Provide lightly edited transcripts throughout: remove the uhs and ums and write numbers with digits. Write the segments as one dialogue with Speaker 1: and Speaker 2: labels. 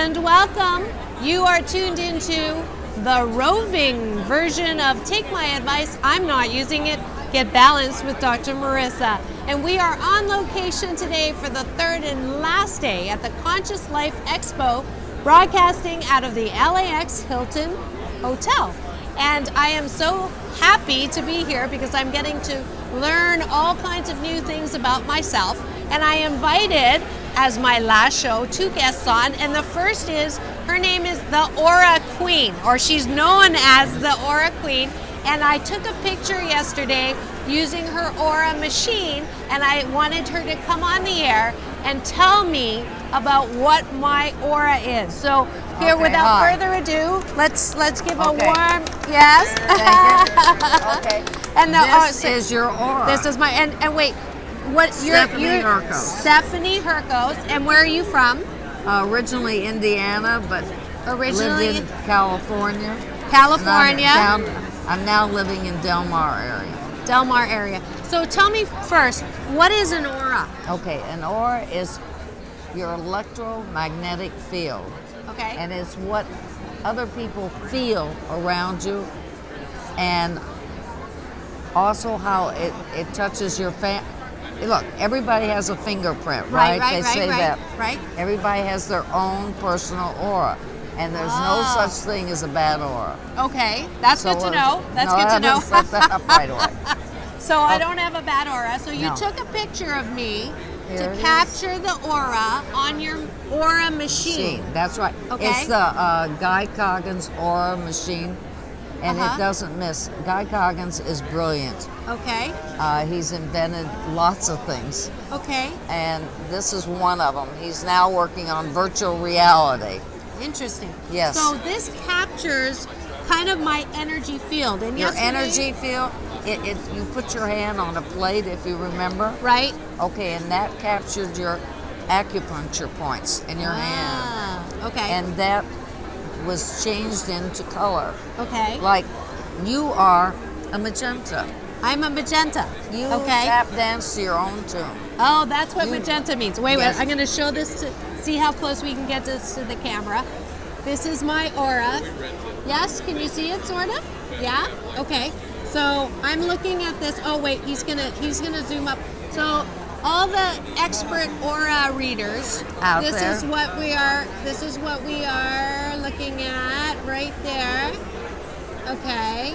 Speaker 1: and welcome. You are tuned into the roving version of Take My Advice, I'm Not Using It, Get Balanced with Dr. Marissa. And we are on location today for the third and last day at the Conscious Life Expo, broadcasting out of the LAX Hilton Hotel. And I am so happy to be here because I'm getting to learn all kinds of new things about myself. And I invited, as my last show, 2 guests on. And the first is, her name is the Aura Queen, or she's known as the Aura Queen. And I took a picture yesterday using her Aura machine, and I wanted her to come on the air and tell me about what my aura is. So here, without further ado, let's give a warm yes.
Speaker 2: Okay.
Speaker 1: And
Speaker 2: this is your aura.
Speaker 1: This is my and wait, what
Speaker 2: Stephanie
Speaker 1: you're
Speaker 2: Herkos.
Speaker 1: Stephanie Herkos, and where are you from?
Speaker 2: Originally Indiana, but lived in California.
Speaker 1: California.
Speaker 2: I'm now living in Del Mar area.
Speaker 1: Del Mar area. So tell me first, what is an aura?
Speaker 2: Okay, an aura is your electromagnetic field.
Speaker 1: Okay.
Speaker 2: And it's what other people feel around you, and also how it touches your Look, everybody has a fingerprint, right? They say that.
Speaker 1: Right.
Speaker 2: Everybody has their own personal aura, and there's no such thing as a bad aura.
Speaker 1: Okay, that's good to know. That's good to know.
Speaker 2: Set that up right away.
Speaker 1: So I don't have a bad aura. So you took a picture of me to capture the aura on your aura machine.
Speaker 2: That's right.
Speaker 1: Okay.
Speaker 2: It's the Guy Coggins aura machine, and it doesn't miss. Guy Coggins is brilliant.
Speaker 1: Okay.
Speaker 2: He's invented lots of things.
Speaker 1: Okay.
Speaker 2: And this is one of them. He's now working on virtual reality.
Speaker 1: Interesting.
Speaker 2: Yes.
Speaker 1: So this captures kind of my energy field. And
Speaker 2: your energy field, you put your hand on a plate, if you remember.
Speaker 1: Right.
Speaker 2: Okay, and that captured your acupuncture points in your hand.
Speaker 1: Okay.
Speaker 2: And that was changed into color.
Speaker 1: Okay.
Speaker 2: Like, you are a magenta.
Speaker 1: I'm a magenta.
Speaker 2: You tap dance to your own tune.
Speaker 1: Oh, that's what magenta means. Wait, I'm going to show this to see how close we can get this to the camera. This is my aura. Yes, can you see it, sort of? Yeah? Okay. So I'm looking at this. Oh, wait, he's gonna zoom up. So all the expert aura readers, this is what we are looking at right there. Okay.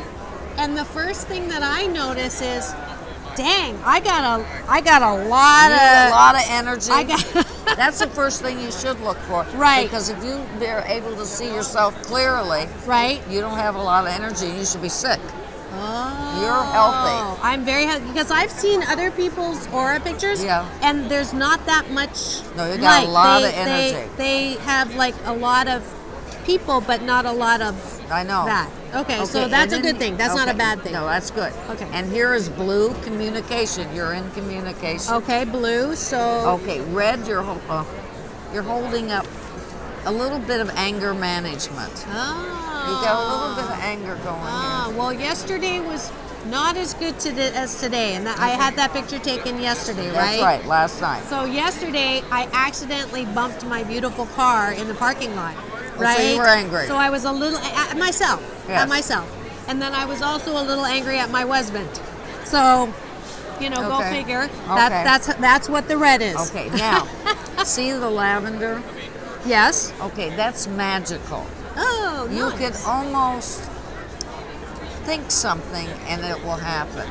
Speaker 1: And the first thing that I notice is, dang, I got a lot of
Speaker 2: energy. That's the first thing you should look for.
Speaker 1: Right.
Speaker 2: Because if you are able to see yourself clearly,
Speaker 1: right,
Speaker 2: you don't have a lot of energy and you should be sick.
Speaker 1: Oh.
Speaker 2: You're healthy.
Speaker 1: I'm very healthy because I've seen other people's aura pictures, and there's not that much.
Speaker 2: No, you got a lot of energy.
Speaker 1: They have like a lot of people, but not a lot of that. Okay, so that's a good thing. That's not a bad thing.
Speaker 2: No, that's good.
Speaker 1: Okay.
Speaker 2: And here is blue, communication. You're in communication.
Speaker 1: Okay, blue. So.
Speaker 2: Okay, red. You're holding up a little bit of anger management.
Speaker 1: Oh.
Speaker 2: You got a little bit of anger going here.
Speaker 1: Well, yesterday was not as good as today, and I had that picture taken yesterday, right?
Speaker 2: That's right, last night.
Speaker 1: So yesterday, I accidentally bumped my beautiful car in the parking lot. Right?
Speaker 2: So you were angry.
Speaker 1: So I was a little at myself. And then I was also a little angry at my husband. So, go figure. That's what the red is.
Speaker 2: Okay, now, see the lavender?
Speaker 1: Yes.
Speaker 2: Okay, that's magical.
Speaker 1: Oh, nice.
Speaker 2: You can almost think something and it will happen.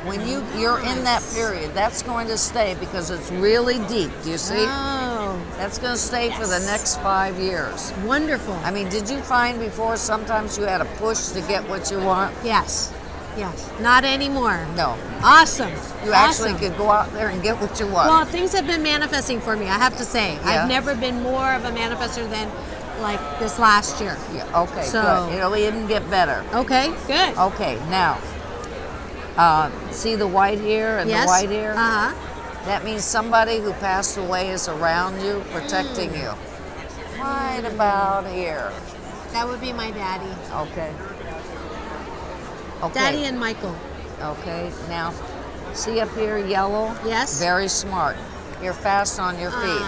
Speaker 2: When you're in that period, that's going to stay because it's really deep. Do you see?
Speaker 1: Oh.
Speaker 2: That's going to stay for the next 5 years.
Speaker 1: Wonderful.
Speaker 2: I mean, did you find before sometimes you had to push to get what you want?
Speaker 1: Yes. Not anymore.
Speaker 2: No.
Speaker 1: Awesome.
Speaker 2: You actually could go out there and get what you want.
Speaker 1: Well, things have been manifesting for me, I have to say. Yeah. I've never been more of a manifester than like this last year.
Speaker 2: Yeah. Okay, good. It'll even get better.
Speaker 1: Okay, good.
Speaker 2: Okay, now, see the white here and the white here?
Speaker 1: Uh-huh.
Speaker 2: That means somebody who passed away is around you, protecting you. Right about here.
Speaker 1: That would be my daddy.
Speaker 2: Okay.
Speaker 1: Daddy and Michael.
Speaker 2: Okay, now, see up here, yellow?
Speaker 1: Yes.
Speaker 2: Very smart. You're fast on your feet.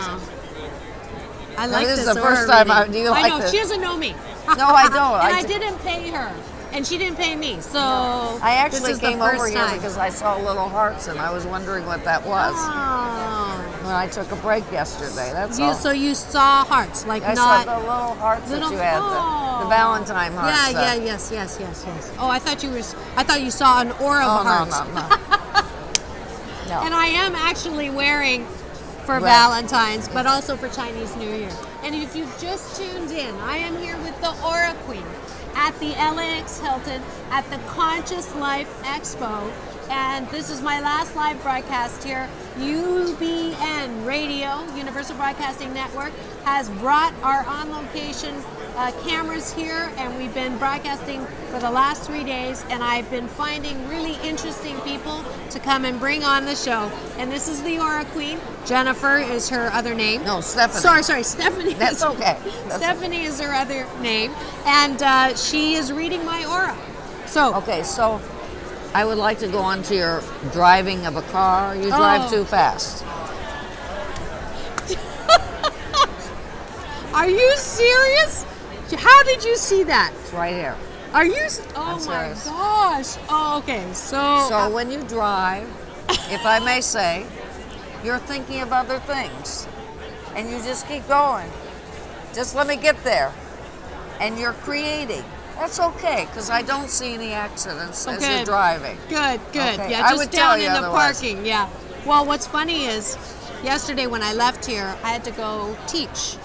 Speaker 1: I like
Speaker 2: this
Speaker 1: this.
Speaker 2: is the first time
Speaker 1: reading.
Speaker 2: do you like
Speaker 1: know,
Speaker 2: this?
Speaker 1: she doesn't know me.
Speaker 2: No, I don't.
Speaker 1: And I
Speaker 2: d-
Speaker 1: didn't pay her, and she didn't pay me. So
Speaker 2: I
Speaker 1: this
Speaker 2: actually
Speaker 1: is
Speaker 2: came
Speaker 1: the first
Speaker 2: over here
Speaker 1: time.
Speaker 2: because I saw little hearts and I was wondering what that was.
Speaker 1: Oh.
Speaker 2: When I took a break yesterday, that's all.
Speaker 1: So you saw hearts, like
Speaker 2: I
Speaker 1: not
Speaker 2: saw the little hearts
Speaker 1: little.
Speaker 2: that you had, the Valentine hearts.
Speaker 1: Yeah, yes. Oh, I thought you saw an aura of hearts.
Speaker 2: No.
Speaker 1: And I am actually wearing for
Speaker 2: Right.
Speaker 1: Valentine's, but also for Chinese New Year. And if you've just tuned in, I am here with the Aura Queen at the LAX Hilton at the Conscious Life Expo. And this is my last live broadcast here. UBN Radio, Universal Broadcasting Network, has brought our on-location cameras here, and we've been broadcasting for the last 3 days, and I've been finding really interesting people to come and bring on the show. And this is the Aura Queen. Jennifer is her other name.
Speaker 2: No, Stephanie.
Speaker 1: Sorry, Stephanie.
Speaker 2: That's okay.
Speaker 1: Stephanie is her other name, and she is reading my aura. So,
Speaker 2: Okay, so I would like to go on to your driving of a car. You drive too fast.
Speaker 1: Are you serious? How did you see that?
Speaker 2: It's right here.
Speaker 1: Are you? Oh
Speaker 2: I'm
Speaker 1: my
Speaker 2: serious.
Speaker 1: gosh. Oh, okay.
Speaker 2: So when you drive, if I may say, you're thinking of other things, and you just keep going. Just let me get there, and you're creating. That's okay, because I don't see any accidents as you're driving.
Speaker 1: Good.
Speaker 2: Okay,
Speaker 1: Yeah,
Speaker 2: I
Speaker 1: just
Speaker 2: would tell
Speaker 1: down
Speaker 2: you
Speaker 1: in the
Speaker 2: otherwise.
Speaker 1: parking. Yeah. Well, what's funny is, yesterday when I left here, I had to go teach,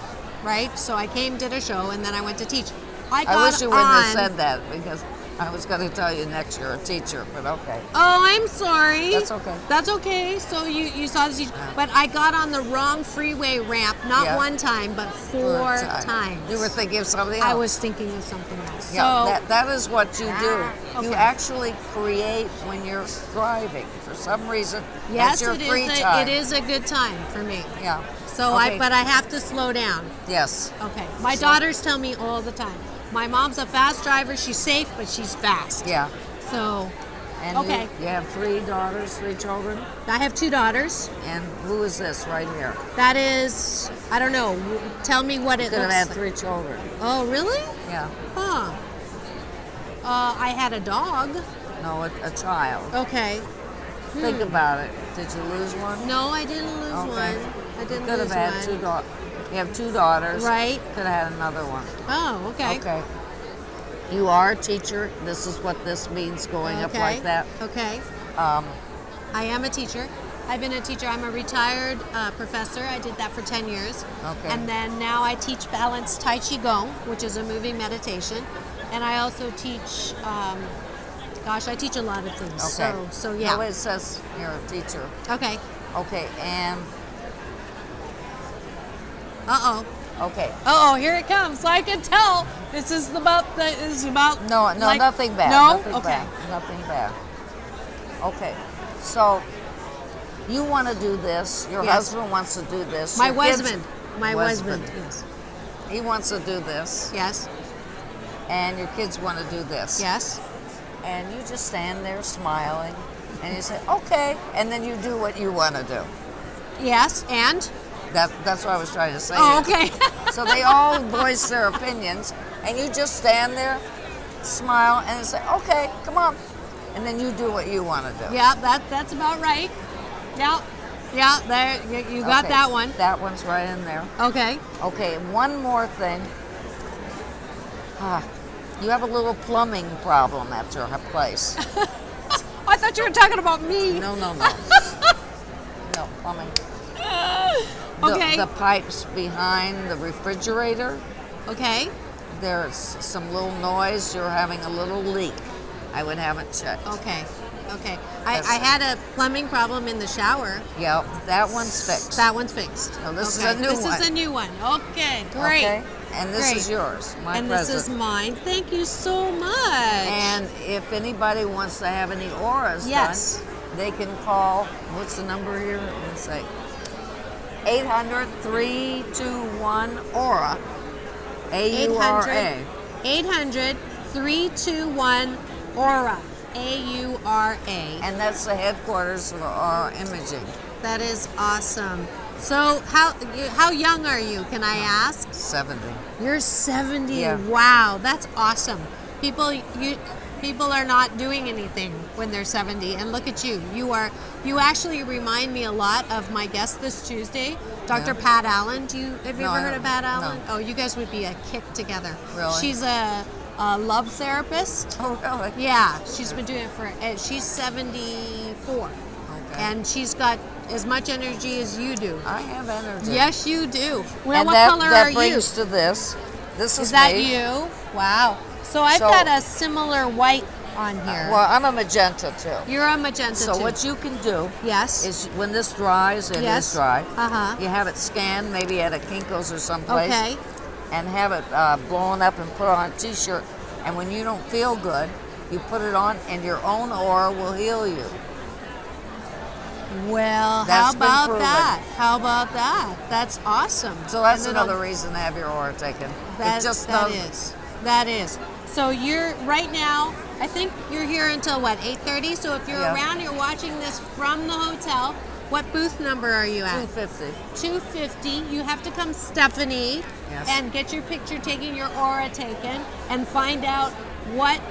Speaker 1: right? So I came, did a show, and then I went to teach. I
Speaker 2: wish you wouldn't have
Speaker 1: on-
Speaker 2: said that, because I was going to tell you next you're a teacher, but okay.
Speaker 1: Oh, I'm sorry.
Speaker 2: That's okay.
Speaker 1: That's okay. So you saw the teacher. But I got on the wrong freeway ramp, not
Speaker 2: Yeah.
Speaker 1: one time, but four times.
Speaker 2: You were thinking of something else.
Speaker 1: I was thinking of something else.
Speaker 2: Yeah,
Speaker 1: So
Speaker 2: that is what you do. You
Speaker 1: Okay.
Speaker 2: actually create when you're driving. For some reason,
Speaker 1: yes,
Speaker 2: that's your
Speaker 1: it
Speaker 2: free
Speaker 1: is.
Speaker 2: time.
Speaker 1: It is a good time for me.
Speaker 2: Yeah.
Speaker 1: So
Speaker 2: Okay.
Speaker 1: but I have to slow down.
Speaker 2: Yes.
Speaker 1: Okay. My daughters tell me all the time. My mom's a fast driver. She's safe, but she's fast.
Speaker 2: Yeah.
Speaker 1: So
Speaker 2: And
Speaker 1: Okay.
Speaker 2: you have 3 daughters, 3 children?
Speaker 1: I have 2 daughters.
Speaker 2: And who is this right here?
Speaker 1: That is, I don't know. Tell me what
Speaker 2: You
Speaker 1: it
Speaker 2: could have
Speaker 1: looks
Speaker 2: had
Speaker 1: like.
Speaker 2: 3 children.
Speaker 1: Oh, really?
Speaker 2: Yeah.
Speaker 1: Huh. I had a dog.
Speaker 2: No, a child.
Speaker 1: Okay.
Speaker 2: Think about it. Did you lose one?
Speaker 1: No, I didn't lose
Speaker 2: Okay.
Speaker 1: one. I didn't
Speaker 2: Could have
Speaker 1: lose
Speaker 2: had
Speaker 1: one.
Speaker 2: 2 daughters. You have 2 daughters.
Speaker 1: Right.
Speaker 2: Could have had another one.
Speaker 1: Oh, okay.
Speaker 2: Okay. You are a teacher. This is what this means going up like that.
Speaker 1: Okay.
Speaker 2: Um,
Speaker 1: I am a teacher. I've been a teacher. I'm a retired professor. I did that for 10 years.
Speaker 2: Okay.
Speaker 1: And then now I teach balanced Tai Chi Gong, which is a moving meditation. And I also teach, I teach a lot of things.
Speaker 2: Okay.
Speaker 1: So yeah.
Speaker 2: No, it says you're a teacher.
Speaker 1: Okay.
Speaker 2: Okay, and
Speaker 1: Uh-oh.
Speaker 2: okay.
Speaker 1: Uh-oh, here it comes. So I can tell this is about
Speaker 2: No,
Speaker 1: like-
Speaker 2: nothing bad.
Speaker 1: No?
Speaker 2: Nothing
Speaker 1: Okay.
Speaker 2: bad. Nothing bad. Okay. So you want to do this. Your
Speaker 1: Yes.
Speaker 2: husband wants to do this.
Speaker 1: My
Speaker 2: your kids-
Speaker 1: husband. My husband. Yes.
Speaker 2: He wants to do this.
Speaker 1: Yes.
Speaker 2: And your kids want to do this.
Speaker 1: Yes.
Speaker 2: And you just stand there smiling and you say, okay. And then you do what you want to do.
Speaker 1: Yes. And?
Speaker 2: That's what I was trying to say.
Speaker 1: Oh, okay.
Speaker 2: So they all voice their opinions, and you just stand there, smile, and say, okay, come on. And then you do what you want to do.
Speaker 1: Yeah, that's about right. Yeah. Yeah, there you got
Speaker 2: Okay,
Speaker 1: that one.
Speaker 2: That one's right in there.
Speaker 1: Okay.
Speaker 2: Okay, one more thing. You have a little plumbing problem at your place.
Speaker 1: I thought you were talking about me.
Speaker 2: No. No, plumbing.
Speaker 1: Okay.
Speaker 2: The pipes behind the refrigerator,
Speaker 1: Okay.
Speaker 2: there's some little noise. You're having a little leak. I would have it checked.
Speaker 1: Okay.
Speaker 2: That's
Speaker 1: I
Speaker 2: it.
Speaker 1: had a plumbing problem in the shower.
Speaker 2: Yep, that one's fixed.
Speaker 1: That one's fixed.
Speaker 2: No, this is
Speaker 1: Okay.
Speaker 2: a new one.
Speaker 1: This is a new one. Okay, great.
Speaker 2: Okay? And this
Speaker 1: Great.
Speaker 2: is yours, my
Speaker 1: And
Speaker 2: present.
Speaker 1: this is mine. Thank you so much.
Speaker 2: And if anybody wants to have any auras
Speaker 1: Yes.
Speaker 2: done, they can call, what's the number here? Let's say 800-321-AURA. A-U-R-A.
Speaker 1: 800-321-AURA. A-U-R-A.
Speaker 2: And that's the headquarters of Aura Imaging.
Speaker 1: That is awesome. So how young are you? Can I ask?
Speaker 2: 70.
Speaker 1: You're 70.
Speaker 2: Yeah.
Speaker 1: Wow, that's awesome. People are not doing anything when they're 70, and look at you. You actually remind me a lot of my guest this Tuesday, Dr. Pat Allen. Have you ever heard of Pat Allen?
Speaker 2: No.
Speaker 1: Oh, you guys would be a kick together.
Speaker 2: Really?
Speaker 1: She's a love therapist.
Speaker 2: Oh, really?
Speaker 1: Yeah, she's been doing it for. She's 74,
Speaker 2: Okay.
Speaker 1: and she's got as much energy as you do.
Speaker 2: I have energy.
Speaker 1: Yes, you do. Well,
Speaker 2: And
Speaker 1: what
Speaker 2: that,
Speaker 1: color
Speaker 2: that
Speaker 1: are you?
Speaker 2: brings to this. This is
Speaker 1: Is that
Speaker 2: me.
Speaker 1: you? Wow. So I've got a similar white on here.
Speaker 2: Well, I'm a magenta too.
Speaker 1: You're a magenta
Speaker 2: So
Speaker 1: too.
Speaker 2: what you can do
Speaker 1: Yes.
Speaker 2: is when this dries, it
Speaker 1: Yes.
Speaker 2: is dry.
Speaker 1: Uh-huh.
Speaker 2: You have it scanned, maybe at a Kinko's or someplace.
Speaker 1: Okay.
Speaker 2: And have it blown up and put on a T-shirt. And when you don't feel good, you put it on, and your own aura will heal you.
Speaker 1: Well,
Speaker 2: That's
Speaker 1: how
Speaker 2: been
Speaker 1: about
Speaker 2: proven.
Speaker 1: that? How about that? That's awesome.
Speaker 2: So that's
Speaker 1: And it'll-
Speaker 2: another reason to have your aura taken.
Speaker 1: That,
Speaker 2: it just
Speaker 1: that
Speaker 2: does.
Speaker 1: is. That is. So you're right now. I think you're here until what, 8:30. So if you're
Speaker 2: Yeah.
Speaker 1: around, you're watching this from the hotel. What booth number are you at?
Speaker 2: 250.
Speaker 1: 250. You have to come, Stephanie,
Speaker 2: Yes.
Speaker 1: and get your picture taken, your aura taken, and find out what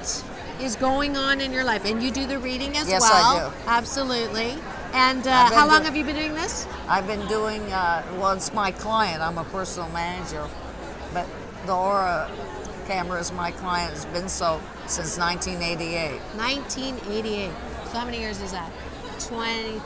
Speaker 1: is going on in your life. And you do the reading as
Speaker 2: Yes,
Speaker 1: well.
Speaker 2: I do.
Speaker 1: Absolutely. And
Speaker 2: I've been
Speaker 1: how long
Speaker 2: do-
Speaker 1: have you been doing this?
Speaker 2: I've been doing, well, it's my client. I'm a personal manager. But the aura camera is my client. It's been so since 1988.
Speaker 1: 1988. So how many years is that? 20,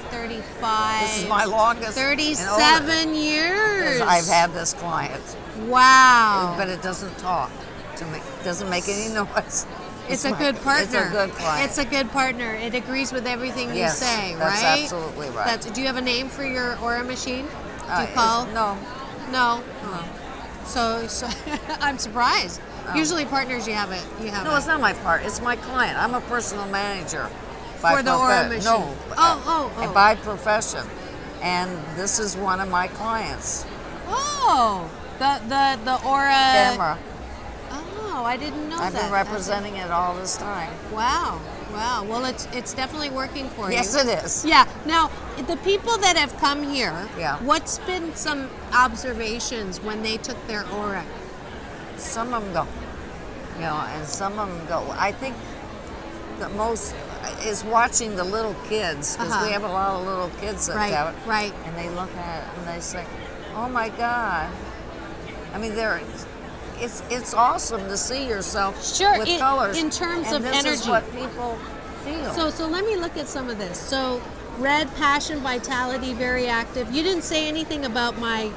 Speaker 1: 35.
Speaker 2: This is my longest. and
Speaker 1: 37
Speaker 2: older,
Speaker 1: years.
Speaker 2: 'cause I've had this client.
Speaker 1: Wow.
Speaker 2: But it doesn't talk to me. It doesn't make any noise.
Speaker 1: It's a good partner.
Speaker 2: It's a good client.
Speaker 1: It's a good partner. It agrees with everything you
Speaker 2: Yes,
Speaker 1: say,
Speaker 2: that's
Speaker 1: right?
Speaker 2: absolutely right.
Speaker 1: Do you have a name for your aura machine? Do you call?
Speaker 2: No.
Speaker 1: No. So I'm surprised. Usually partners, you have it.
Speaker 2: No, it's not my part. It's my client. I'm a personal manager.
Speaker 1: For the aura machine.
Speaker 2: No.
Speaker 1: Oh.
Speaker 2: By profession. And this is one of my clients.
Speaker 1: Oh, the aura
Speaker 2: Camera.
Speaker 1: Oh, I didn't know
Speaker 2: I've
Speaker 1: that.
Speaker 2: been representing it all this time.
Speaker 1: Wow. Well, it's definitely working for you.
Speaker 2: Yes, it is.
Speaker 1: Yeah. Now, the people that have come here,
Speaker 2: Yeah.
Speaker 1: what's been some observations when they took their aura?
Speaker 2: Some of them go, and some of them go. I think the most is watching the little kids, because we have a lot of little kids that have it.
Speaker 1: Right.
Speaker 2: And they look at it and they say, "Oh my God!" I mean, it's awesome to see yourself with colors.
Speaker 1: in terms
Speaker 2: and
Speaker 1: of
Speaker 2: this
Speaker 1: energy.
Speaker 2: is what people feel.
Speaker 1: So let me look at some of this. So red, passion, vitality, very active. You didn't say anything about my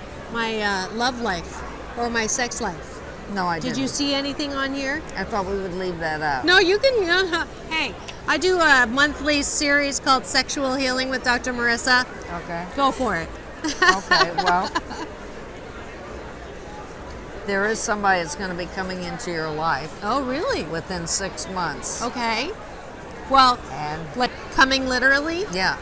Speaker 1: love life or my sex life.
Speaker 2: No, I didn't.
Speaker 1: Did you see anything on here?
Speaker 2: I thought we would leave that out.
Speaker 1: No, you can. Hey, I do a monthly series called Sexual Healing with Dr. Marissa.
Speaker 2: Okay.
Speaker 1: Go for it.
Speaker 2: Okay, well, there is somebody that's going to be coming into your life
Speaker 1: Oh, really?
Speaker 2: within 6 months.
Speaker 1: Okay. Well,
Speaker 2: And
Speaker 1: like coming literally?
Speaker 2: yeah.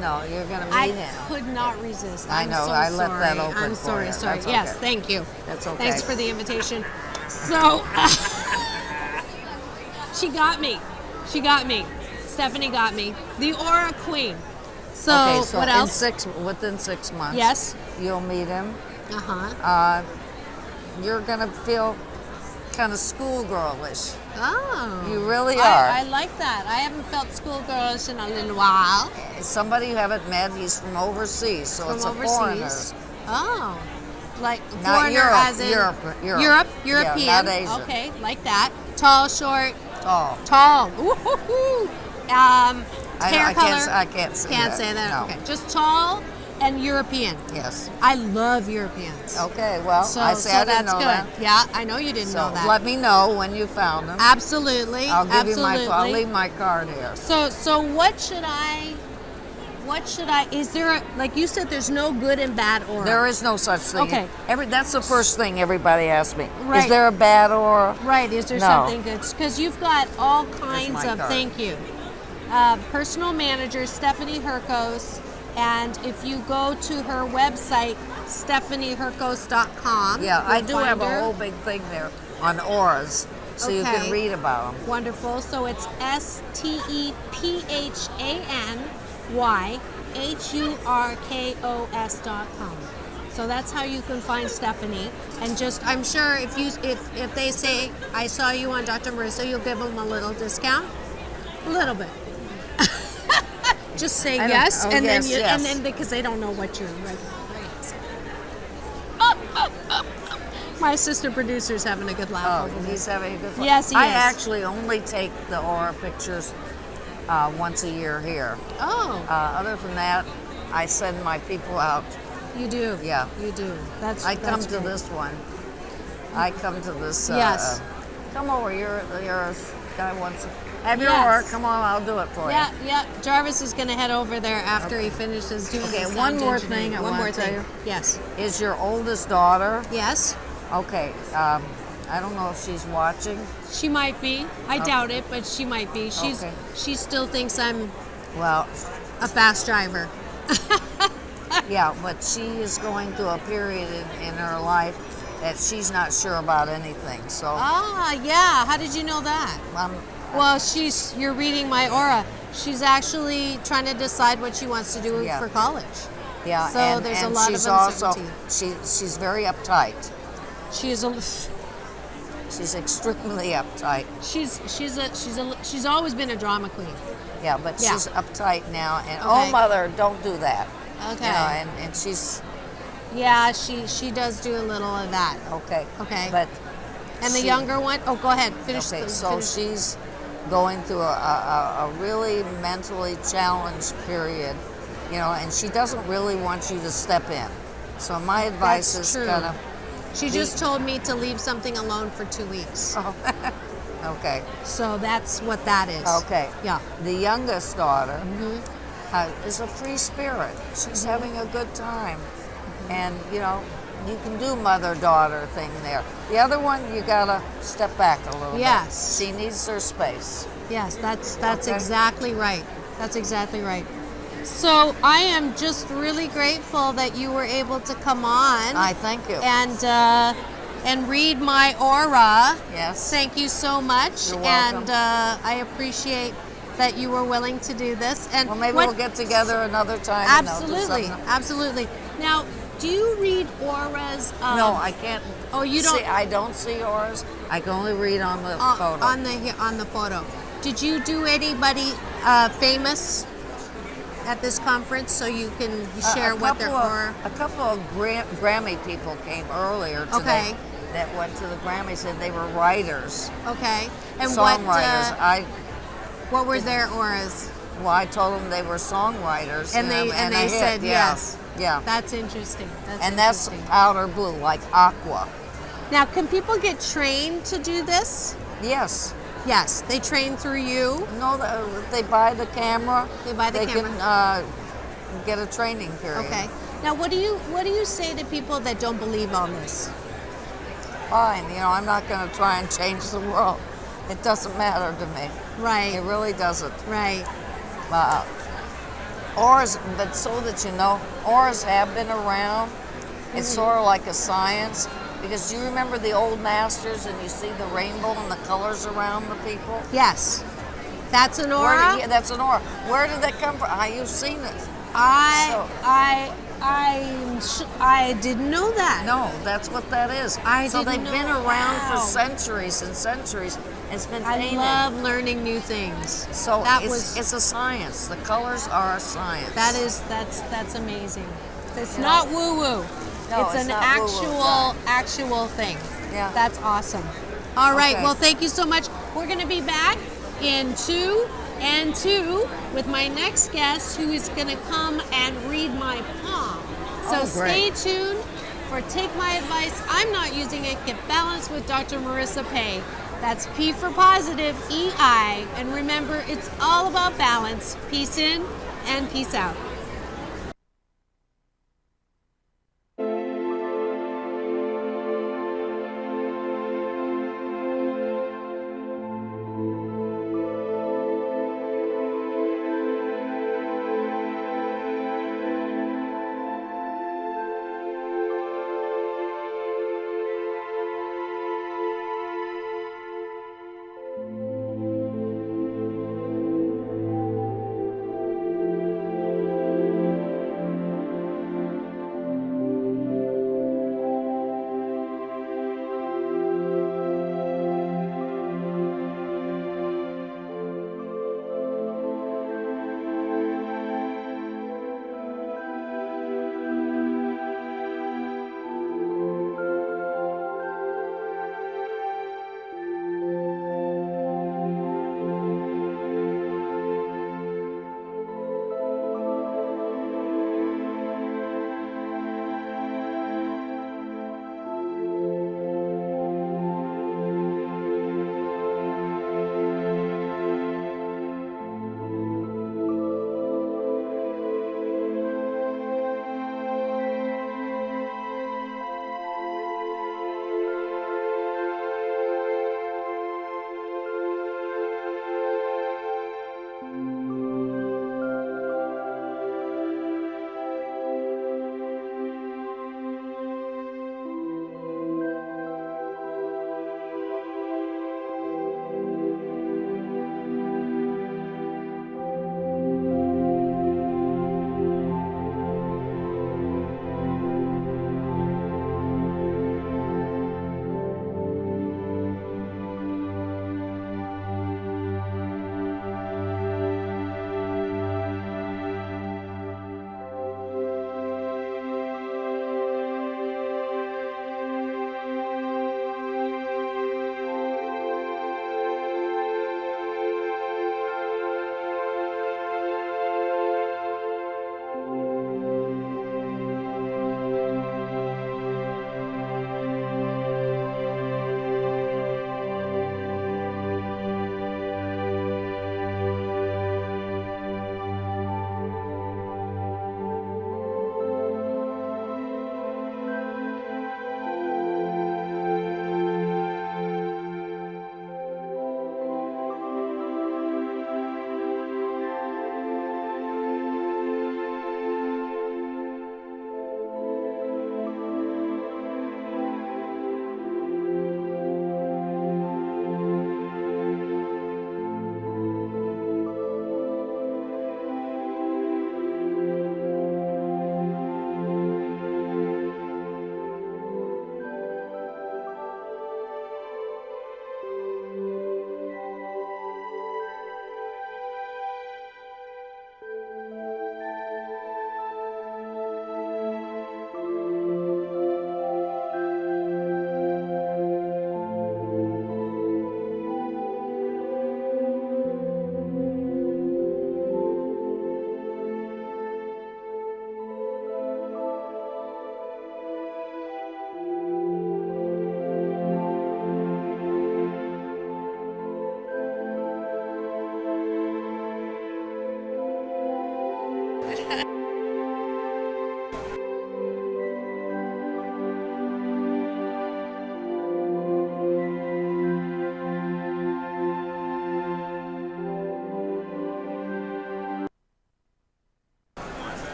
Speaker 2: No, you're going to meet
Speaker 1: I
Speaker 2: him.
Speaker 1: could not resist.
Speaker 2: I
Speaker 1: I'm
Speaker 2: know,
Speaker 1: so
Speaker 2: I left
Speaker 1: sorry.
Speaker 2: that open
Speaker 1: I'm
Speaker 2: for
Speaker 1: sorry,
Speaker 2: you.
Speaker 1: sorry.
Speaker 2: That's
Speaker 1: Yes,
Speaker 2: okay.
Speaker 1: thank you.
Speaker 2: That's okay.
Speaker 1: Thanks for the invitation. So, she got me. She got me. Stephanie got me. The Aura Queen. So,
Speaker 2: Okay, so
Speaker 1: what else?
Speaker 2: within 6 months,
Speaker 1: Yes.
Speaker 2: you'll meet him.
Speaker 1: Uh-huh.
Speaker 2: You're going to feel kind of schoolgirlish.
Speaker 1: Oh.
Speaker 2: You really are.
Speaker 1: I like that. I haven't felt schoolgirlish in a little while.
Speaker 2: Somebody you haven't met, he's from overseas, so
Speaker 1: From
Speaker 2: it's a
Speaker 1: overseas.
Speaker 2: foreigner.
Speaker 1: Oh. Like
Speaker 2: Not
Speaker 1: foreigner
Speaker 2: Europe,
Speaker 1: as in
Speaker 2: Europe.
Speaker 1: European.
Speaker 2: Yeah, not Asian.
Speaker 1: Okay, like that. Tall, short,
Speaker 2: Tall.
Speaker 1: tall. Woo-hoo-hoo. Hair color.
Speaker 2: I can't say
Speaker 1: Can't
Speaker 2: that.
Speaker 1: say that.
Speaker 2: No.
Speaker 1: Okay, just tall and European.
Speaker 2: Yes.
Speaker 1: I love Europeans.
Speaker 2: Okay, well,
Speaker 1: So,
Speaker 2: I didn't
Speaker 1: that's
Speaker 2: know
Speaker 1: good.
Speaker 2: that.
Speaker 1: Yeah, I know you didn't
Speaker 2: So
Speaker 1: know that.
Speaker 2: let me know when you found him.
Speaker 1: Absolutely.
Speaker 2: I'll give
Speaker 1: absolutely.
Speaker 2: you I'll leave my card here.
Speaker 1: So what should I, is there, like you said, there's no good and bad aura.
Speaker 2: There is no such thing.
Speaker 1: Okay.
Speaker 2: That's the first thing everybody asks me.
Speaker 1: Right.
Speaker 2: Is there a bad aura?
Speaker 1: Right, is there
Speaker 2: No.
Speaker 1: something good? Because you've got all kinds
Speaker 2: my
Speaker 1: of,
Speaker 2: card.
Speaker 1: thank you. Personal manager, Stephanie Herkos, and if you go to her website, stephanieherkos.com.
Speaker 2: Yeah, I
Speaker 1: you'll
Speaker 2: do
Speaker 1: find
Speaker 2: have
Speaker 1: her.
Speaker 2: a whole big thing there on auras, so you
Speaker 1: Okay.
Speaker 2: can read about them.
Speaker 1: Wonderful. So it's STEPHANY HURKOS.com. So that's how you can find Stephanie. And just, I'm sure if they say, I saw you on Dr. Marissa, you'll give them a little discount. A little bit. Just say yes, and
Speaker 2: yes,
Speaker 1: then
Speaker 2: yes.
Speaker 1: and then because they don't know what your regular rate is. My assistant producer's having a good laugh.
Speaker 2: Oh, he's having a good laugh.
Speaker 1: Yes, he
Speaker 2: I
Speaker 1: is.
Speaker 2: actually only take the aura pictures once a year here.
Speaker 1: Oh,
Speaker 2: Other than that, I send my people out.
Speaker 1: you do.
Speaker 2: Yeah.
Speaker 1: You do.
Speaker 2: I come
Speaker 1: that's
Speaker 2: to
Speaker 1: great.
Speaker 2: this one. I come to this.
Speaker 1: Yes.
Speaker 2: Come over. You're a guy wants. Have your
Speaker 1: Yes.
Speaker 2: aura. Come on, I'll do it for you.
Speaker 1: Yeah. Jarvis is going to head over there after he finishes doing
Speaker 2: Okay,
Speaker 1: the sound
Speaker 2: one more
Speaker 1: engineering.
Speaker 2: thing I
Speaker 1: One
Speaker 2: wanna
Speaker 1: more
Speaker 2: tell
Speaker 1: thing.
Speaker 2: you.
Speaker 1: Yes.
Speaker 2: Is your oldest daughter?
Speaker 1: Yes.
Speaker 2: Okay. I don't know if she's watching.
Speaker 1: She might be. I doubt it, but she might be.
Speaker 2: Okay.
Speaker 1: She still thinks I'm
Speaker 2: Well,
Speaker 1: a fast driver.
Speaker 2: yeah, but she is going through a period in her life that she's not sure about anything. So,
Speaker 1: Yeah. How did you know that? Well, you're reading my aura. She's actually trying to decide what she wants to do
Speaker 2: Yeah.
Speaker 1: for college.
Speaker 2: yeah,
Speaker 1: So
Speaker 2: and,
Speaker 1: there's a
Speaker 2: and
Speaker 1: lot of
Speaker 2: she's also
Speaker 1: uncertainty.
Speaker 2: she's very uptight. She's extremely uptight.
Speaker 1: She's always been a drama queen.
Speaker 2: Yeah, but
Speaker 1: Yeah.
Speaker 2: she's uptight now. And
Speaker 1: Okay.
Speaker 2: oh, mother, don't do that.
Speaker 1: Okay.
Speaker 2: You know, and she's
Speaker 1: Yeah, she does do a little of that.
Speaker 2: okay.
Speaker 1: Okay.
Speaker 2: But
Speaker 1: And the
Speaker 2: she-
Speaker 1: younger one? Oh, go ahead. Finish.
Speaker 2: Okay,
Speaker 1: the-
Speaker 2: so
Speaker 1: finish.
Speaker 2: she's going through a really mentally challenged period, you know, and she doesn't really want you to step in. So my advice
Speaker 1: That's
Speaker 2: is
Speaker 1: true.
Speaker 2: kind of
Speaker 1: She just told me to leave something alone for 2 weeks.
Speaker 2: okay.
Speaker 1: So that's what that is.
Speaker 2: Okay.
Speaker 1: Yeah.
Speaker 2: The youngest daughter is a free spirit. She's having a good time, and you know, you can do mother-daughter thing there. The other one, you gotta step back a little
Speaker 1: Yes.
Speaker 2: bit. She needs her space.
Speaker 1: Yes, that's
Speaker 2: Okay.
Speaker 1: exactly right. That's exactly right. So I am just really grateful that you were able to come on
Speaker 2: I thank you.
Speaker 1: and read my aura.
Speaker 2: Yes.
Speaker 1: Thank you so much.
Speaker 2: You're welcome.
Speaker 1: And I appreciate that you were willing to do this. And
Speaker 2: Well, maybe
Speaker 1: what-
Speaker 2: we'll get together another time. and I'll do
Speaker 1: Absolutely,
Speaker 2: something.
Speaker 1: absolutely. Now, do you read auras?
Speaker 2: No, I can't.
Speaker 1: Oh, you don't.
Speaker 2: See, I don't see auras. I can only read on the photo.
Speaker 1: On the photo. Did you do anybody famous at this conference so you can share what their aura?
Speaker 2: A couple of Grammy people came earlier today
Speaker 1: Okay.
Speaker 2: that went to the Grammys, and they were writers,
Speaker 1: Okay. And
Speaker 2: songwriters.
Speaker 1: what were their auras?
Speaker 2: I told them they were songwriters,
Speaker 1: And they
Speaker 2: a hit,
Speaker 1: said
Speaker 2: yeah.
Speaker 1: yes.
Speaker 2: Yeah,
Speaker 1: That's interesting.
Speaker 2: and that's
Speaker 1: interesting.
Speaker 2: outer blue, like aqua.
Speaker 1: Now, can people get trained to do this?
Speaker 2: Yes.
Speaker 1: Yes, they train through you.
Speaker 2: No, they buy the camera.
Speaker 1: They buy the camera.
Speaker 2: can get a training period.
Speaker 1: Okay. Now, what do you say to people that don't believe on this?
Speaker 2: Fine, you know, I'm not going to try and change the world. It doesn't matter to me.
Speaker 1: Right.
Speaker 2: It really doesn't.
Speaker 1: Right.
Speaker 2: Auras, but so that you know, auras have been around. It's sort of like a science, because do you remember the old masters and you see the rainbow and the colors around the people?
Speaker 1: Yes. That's an
Speaker 2: Where
Speaker 1: aura.
Speaker 2: yeah, that's an aura. Where did that come from? You've seen it.
Speaker 1: I didn't know that.
Speaker 2: No, that's what that is.
Speaker 1: I
Speaker 2: so
Speaker 1: didn't
Speaker 2: they've
Speaker 1: know.
Speaker 2: been around
Speaker 1: Wow.
Speaker 2: for centuries and centuries. It's been
Speaker 1: I
Speaker 2: painted.
Speaker 1: love learning new things.
Speaker 2: So
Speaker 1: that
Speaker 2: it's a science. The colors are a science.
Speaker 1: That's amazing. It's not woo woo.
Speaker 2: No,
Speaker 1: it's
Speaker 2: it's
Speaker 1: an
Speaker 2: not woo-woo,
Speaker 1: actual thing.
Speaker 2: Yeah.
Speaker 1: That's awesome. All right.
Speaker 2: Okay.
Speaker 1: Well, thank you so much. We're going to be back in 2 and 2 with my next guest, who is going to come and read my palm. So
Speaker 2: Oh,
Speaker 1: stay
Speaker 2: great.
Speaker 1: tuned for Take My Advice. I'm not using it. Get balanced with Dr. Marissa Pay. That's P for positive, EI. And remember, it's all about balance. Peace in and peace out.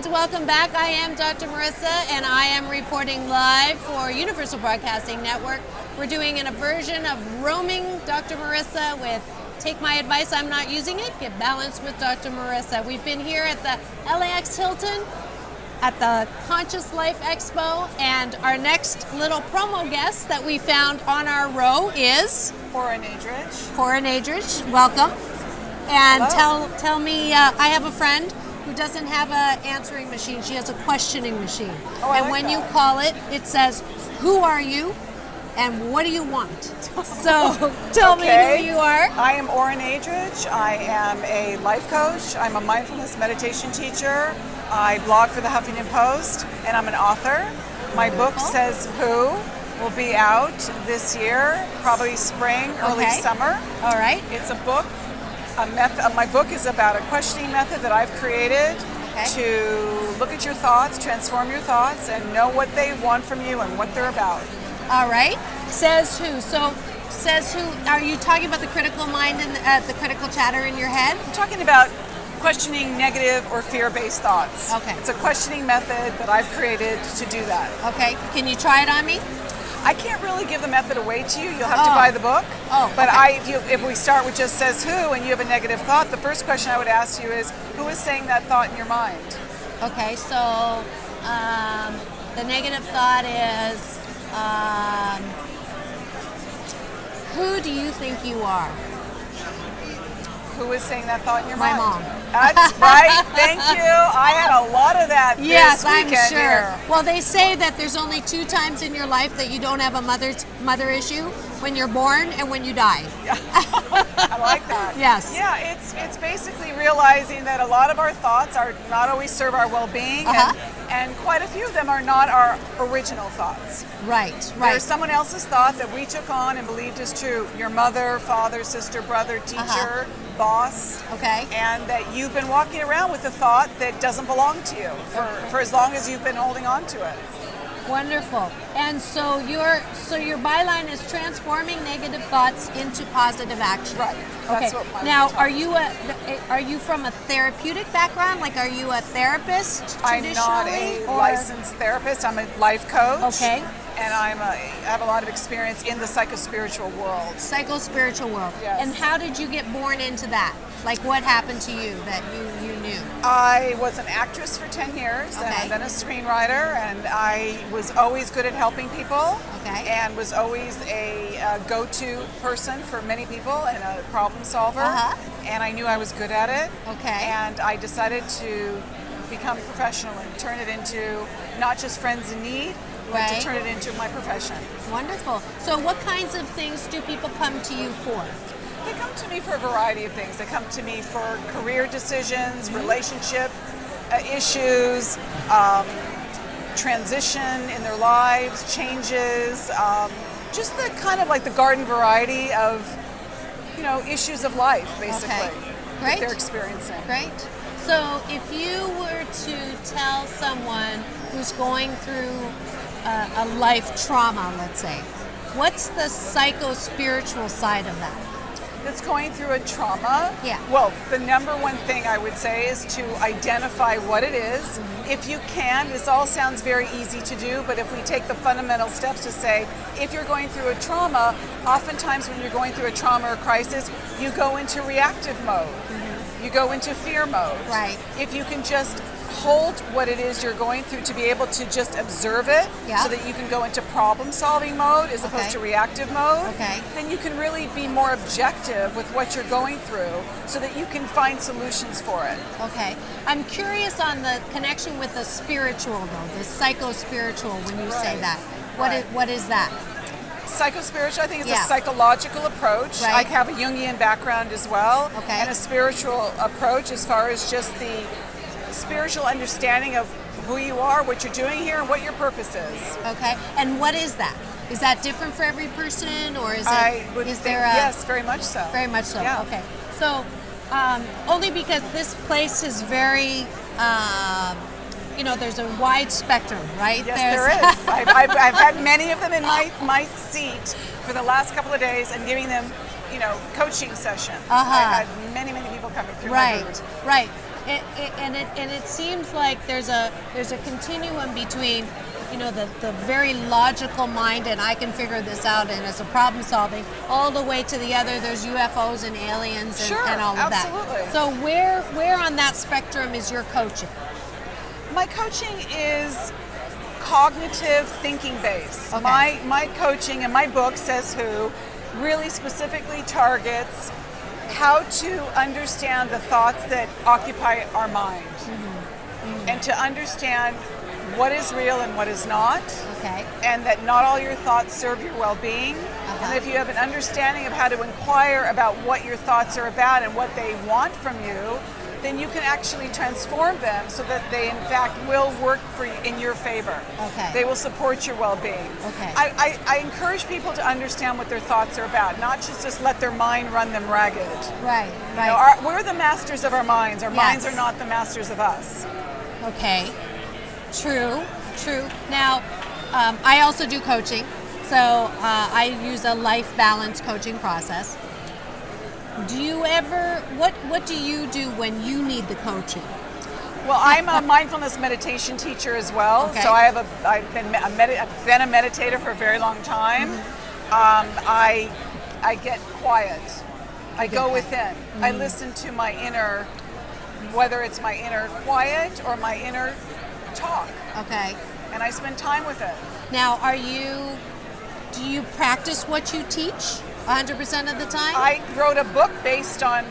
Speaker 1: friends, welcome back. I am Dr. Marissa, and I am reporting live for Universal Broadcasting Network. We're doing a version of Roaming Dr. Marissa with Take My Advice, I'm Not Using It, Get Balanced with Dr. Marissa. We've been here at the LAX Hilton at the Conscious Life Expo, and our next little promo guest that we found on our row is
Speaker 3: Cora Nadrich.
Speaker 1: Cora Nadrich, welcome. And
Speaker 3: Hello.
Speaker 1: tell me, I have a friend who doesn't have an answering machine. She has a questioning machine.
Speaker 3: Oh, I
Speaker 1: and
Speaker 3: like
Speaker 1: when
Speaker 3: that.
Speaker 1: you call it, it says, who are you and what do you want? So tell me who you are.
Speaker 3: I am Cora Nadrich. I am a life coach. I'm a mindfulness meditation teacher. I blog for the Huffington Post, and I'm an author. My book, Says Who, will be out this year, probably spring, early summer.
Speaker 1: All right.
Speaker 3: It's a book. My book is about a questioning method that I've created to look at your thoughts, transform your thoughts, and know what they want from you and what they're about.
Speaker 1: All right. Says who? So, says who? Are you talking about the critical mind and the critical chatter in your head?
Speaker 3: I'm talking about questioning negative or fear-based thoughts.
Speaker 1: Okay.
Speaker 3: It's a questioning method that I've created to do that.
Speaker 1: Okay. Can you try it on me?
Speaker 3: I can't really give the method away to you. You'll have to buy the book.
Speaker 1: Oh,
Speaker 3: but
Speaker 1: okay.
Speaker 3: if we start with just says who and you have a negative thought, the first question I would ask you is, who is saying that thought in your mind?
Speaker 1: Okay, so the negative thought is, who do you think you are?
Speaker 3: Who is saying that thought in your
Speaker 1: My
Speaker 3: mind?
Speaker 1: mom.
Speaker 3: That's right. Thank you. I had a lot of that
Speaker 1: Yes,
Speaker 3: this weekend
Speaker 1: I'm sure.
Speaker 3: here.
Speaker 1: Well, they say that there's only 2 times in your life that you don't have a mother issue: when you're born and when you die.
Speaker 3: I like that.
Speaker 1: Yes.
Speaker 3: Yeah, it's basically realizing that a lot of our thoughts are not always serve our well-being, and quite a few of them are not our original thoughts.
Speaker 1: Right.
Speaker 3: There's someone else's thought that we took on and believed is true. Your mother, father, sister, brother, teacher, boss.
Speaker 1: Okay.
Speaker 3: And that you've been walking around with a thought that doesn't belong to you for as long as you've been holding on to it.
Speaker 1: Wonderful. And so your byline is transforming negative thoughts into positive action.
Speaker 3: Right. That's what my
Speaker 1: now,
Speaker 3: talk
Speaker 1: are you from a therapeutic background? Like, are you a therapist
Speaker 3: I'm
Speaker 1: traditionally?
Speaker 3: not a licensed therapist. I'm a life coach.
Speaker 1: Okay.
Speaker 3: And I have a lot of experience in the psycho-spiritual world.
Speaker 1: Psycho-spiritual world.
Speaker 3: Yes.
Speaker 1: And how did you get born into that? Like, what happened to you that you knew?
Speaker 3: I was an actress for 10 years, and I've been a screenwriter, and I was always good at helping people, and was always a go-to person for many people and a problem solver, and I knew I was good at it, and I decided to become professional and turn it into not just friends in need, but to turn it into my profession.
Speaker 1: Wonderful. So what kinds of things do people come to you for?
Speaker 3: They come to me for a variety of things. They come to me for career decisions, relationship issues, transition in their lives, changes, just the kind of like the garden variety of, issues of life, basically, that they're experiencing.
Speaker 1: Great. So if you were to tell someone who's going through a life trauma, let's say, what's the psycho-spiritual side of that?
Speaker 3: That's going through a trauma.
Speaker 1: Yeah.
Speaker 3: Well, the number one thing I would say is to identify what it is. If you can, this all sounds very easy to do, but if we take the fundamental steps to say, if you're going through a trauma, oftentimes when you're going through a trauma or crisis, you go into reactive mode. You go into fear mode.
Speaker 1: Right.
Speaker 3: If you can just hold what it is you're going through to be able to just observe it so that you can go into problem solving mode as opposed to reactive mode, then you can really be more objective with what you're going through so that you can find solutions for it.
Speaker 1: Okay. I'm curious on the connection with the spiritual though, the psycho-spiritual when you say that. What is that?
Speaker 3: Psycho-spiritual, I think, is a psychological approach. I have a Jungian background as well, and a spiritual approach as far as just the spiritual understanding of who you are, what you're doing here, and what your purpose is.
Speaker 1: Okay, and what is that? Is that different for every person, or is there a...
Speaker 3: Yes, very much so.
Speaker 1: Very much so,
Speaker 3: Yeah.
Speaker 1: okay. So, only because this place is very... there's a wide spectrum, right?
Speaker 3: Yes, there is. I've had many of them in my seat for the last couple of days and giving them, coaching sessions. I had many people coming through my booth.
Speaker 1: Right. And it seems like there's a continuum between, you know, the very logical mind and I can figure this out and it's a problem solving, all the way to the other. There's UFOs and aliens and all of
Speaker 3: absolutely.
Speaker 1: that. So where on that spectrum is your coaching?
Speaker 3: My coaching is cognitive thinking based.
Speaker 1: Okay.
Speaker 3: My coaching and my book, Says Who, really specifically targets how to understand the thoughts that occupy our mind, and to understand what is real and what is not, and that not all your thoughts serve your well-being, and if you have an understanding of how to inquire about what your thoughts are about and what they want from you, then you can actually transform them so that they in fact will work for you in your favor. They will support your well-being. I encourage people to understand what their thoughts are about, not just let their mind run them ragged.
Speaker 1: Right.
Speaker 3: You know, we're the masters of our minds. Our minds are not the masters of us.
Speaker 1: Okay. True. Now, I also do coaching, so I use a life balance coaching process. Do you ever, what do you do when you need the coaching?
Speaker 3: Well, I'm a mindfulness meditation teacher as well. So I've been a meditator for a very long time. I get quiet. I go within. I listen to my inner, whether it's my inner quiet or my inner talk. And I spend time with it.
Speaker 1: Now, do you practice what you teach 100% of the time?
Speaker 3: I wrote a book based on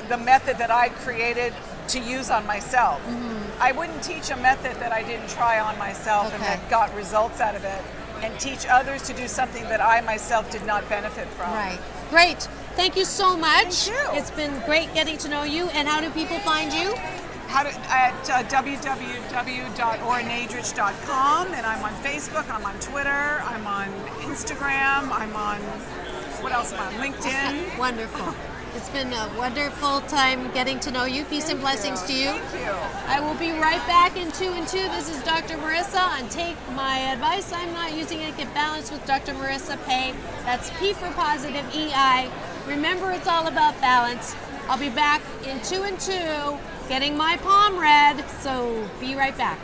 Speaker 3: the method that I created to use on myself. I wouldn't teach a method that I didn't try on myself and that got results out of it, and teach others to do something that I myself did not benefit from.
Speaker 1: Right. Great. Thank you so much.
Speaker 3: Thank you.
Speaker 1: It's been great getting to know you. And how do people find you?
Speaker 3: At www.oranadrich.com, and I'm on Facebook, I'm on Twitter, I'm on Instagram, I'm on, what else am I on? LinkedIn.
Speaker 1: Wonderful. It's been a wonderful time getting to know you. Peace and blessings to you.
Speaker 3: Thank you.
Speaker 1: I will be right back in 2 and 2. This is Dr. Marissa on Take My Advice. I'm not using it. Get balanced with Dr. Marissa Pay. That's P for positive, EI. Remember, it's all about balance. I'll be back in 2 and 2 getting my palm read. So be right back.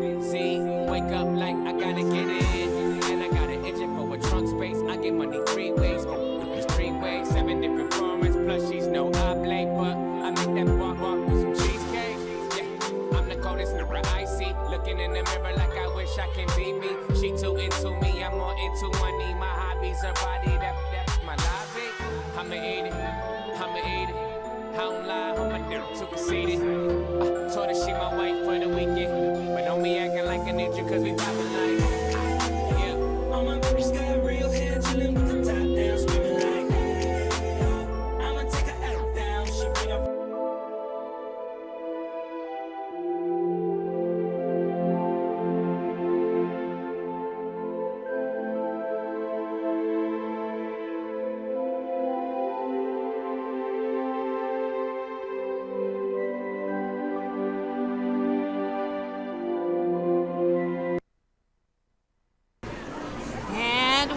Speaker 4: See, wake up like I gotta get in. And I got an engine for a trunk space. I get money 3 ways. There's 3 ways, 7 different formats. Plus she's no oblate, but I make that walk with some cheesecake. Yeah, I'm the coldest, never icy. Looking in the mirror like I wish I can be me. She too into me, I'm more into money. My hobbies are body, that's my lobby. I'ma eat it, I'ma eat it. I don't lie, I'm a dude too conceited. Told her she my wife for the weekend. But don't be acting like I need you cause we poppin' like, yeah. All my bitches got real hair, chillin' with the top down, screamin' like, hey, I'ma take her out down, she bring her.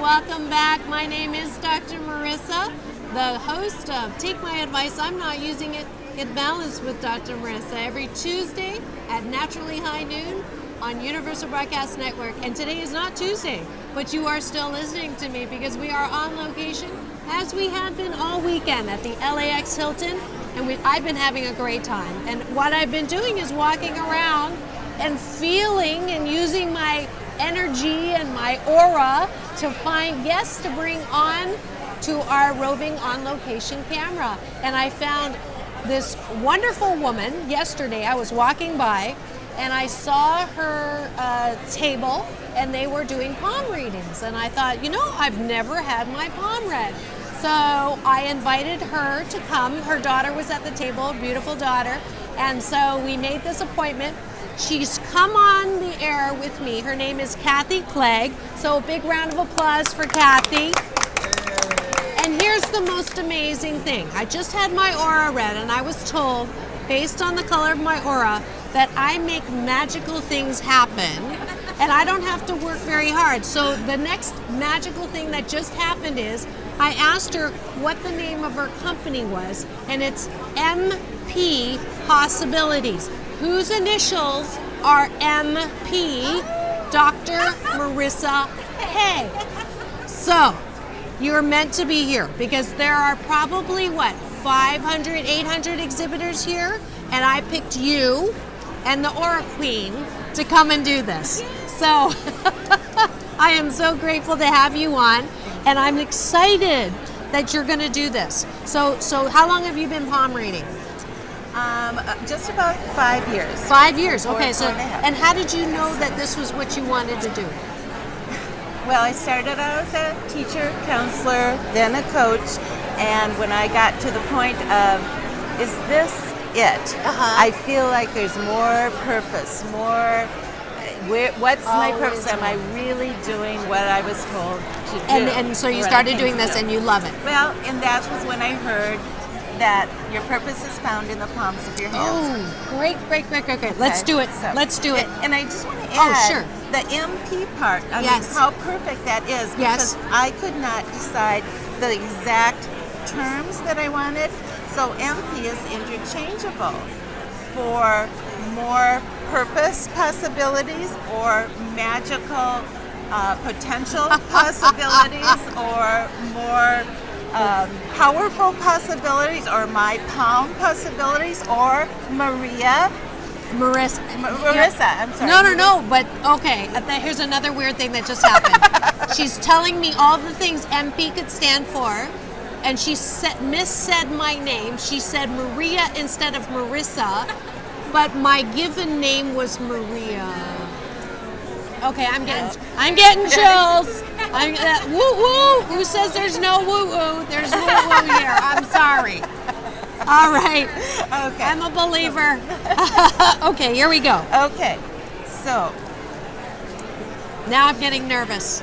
Speaker 1: Welcome back. My name is Dr. Marissa, the host of Take My Advice, I'm Not Using It, Get Balanced with Dr. Marissa every Tuesday at naturally high noon on Universal Broadcasting Network. And today is not Tuesday, but you are still listening to me because we are on location as we have been all weekend at the LAX Hilton, and I've been having a great time. And what I've been doing is walking around and feeling and using my energy and my aura to find guests to bring on to our roving on location camera. And I found this wonderful woman yesterday. I was walking by and I saw her table and they were doing palm readings. And I thought, you know, I've never had my palm read. So I invited her to come. Her daughter was at the table, beautiful daughter. And so we made this appointment. She's come on the air with me. Her name is Clegg. So a big round of applause for Kathy. And here's the most amazing thing. I just had my aura read and I was told, based on the color of my aura, that I make magical things happen and I don't have to work very hard. So the next magical thing that just happened is I asked her what the name of her company was, and it's MP Possibilities, whose initials are MP, Dr. Marissa Hay. So, you're meant to be here because there are probably, 500, 800 exhibitors here, and I picked you and the Aura Queen to come and do this. So, I am so grateful to have you on, and I'm excited that you're going to do this. So how long have you been palm reading?
Speaker 5: Just about 5 years.
Speaker 1: 5 years, okay. So, and how did you know that this was what you wanted to do?
Speaker 5: Well, I started out as a teacher, counselor, then a coach, and when I got to the point of, is this it? I feel like there's more purpose, what's my purpose? Am I really doing what I was told to do?
Speaker 1: And so you started doing this and you love it.
Speaker 5: Well, and that was when I heard that your purpose is found in the palms of your hands.
Speaker 1: Oh, great. Okay. Let's do it. Let's do it.
Speaker 5: And I just want to add
Speaker 1: sure.
Speaker 5: the MP part. I mean, how perfect that is.
Speaker 1: Yes.
Speaker 5: Because I could not decide the exact terms that I wanted. So MP is interchangeable for more purpose possibilities or magical potential possibilities or more powerful possibilities or my palm possibilities or Marissa, I'm sorry.
Speaker 1: No, but okay, here's another weird thing that just happened. She's telling me all the things MP could stand for, and she missaid my name. She said Maria instead of Marissa, but my given name was Maria. Okay, I'm getting chills. Woo woo. Who says there's no woo woo? There's woo woo here. I'm sorry. All right.
Speaker 5: Okay.
Speaker 1: I'm a believer. Okay, here we go.
Speaker 5: Okay. So
Speaker 1: now I'm getting nervous.